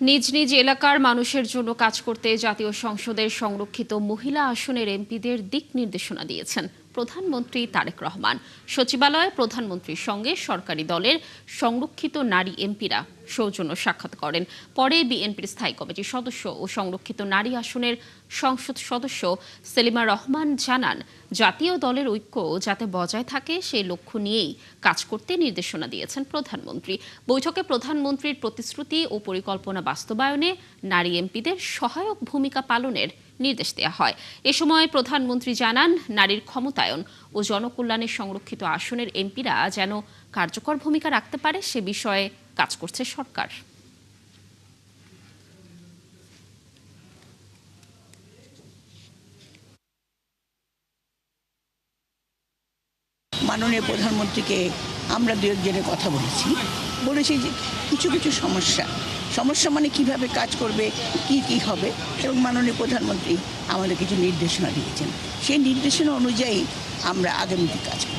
নিজ নিজ এলাকার মানুষের জন্য কাজ করতে জাতীয় সংসদের সংরক্ষিত মহিলা আসনের এমপিদের দিক নির্দেশনা দিয়েছেন প্রধানমন্ত্রী তারেক রহমান। সচিবালয়ে প্রধানমন্ত্রীর সঙ্গে সরকারি দলের সংরক্ষিত নারী এমপিরা সৌজন্য সাক্ষাৎ করেন। পরে বিএনপির স্থায়ী কমিটির সদস্য ও সংরক্ষিত নারী আসনের সংসদ সদস্য সেলিমা রহমান জানান, জাতীয় দলের ঐক্য যাতে বজায় থাকে সেই লক্ষ্য নিয়েই কাজ করতে নির্দেশনা দিয়েছেন প্রধানমন্ত্রী। বৈঠকে প্রধানমন্ত্রীর প্রতিশ্রুতি ও পরিকল্পনা বাস্তবায়নে নারী এমপিদের সহায়ক ভূমিকা পালনের নির্দেশ দেওয়া হয়। এ সময় প্রধানমন্ত্রী জানান, নারীর ক্ষমতায়ন ও জনকল্যাণের সংরক্ষিত আসনের এমপিরা যেন কার্যকর ভূমিকা রাখতে পারে সে বিষয়ে কাজ করছে সরকার। মাননীয় প্রধানমন্ত্রীকে আমরা দু একজনের কথা বলেছি যে কিছু কিছু সমস্যা মানে কিভাবে কাজ করবে, কি হবে, এবং মাননীয় প্রধানমন্ত্রী আমাদের কিছু নির্দেশনা দিয়েছেন। সেই নির্দেশনা অনুযায়ী আমরা আগামীতে কাজ করব।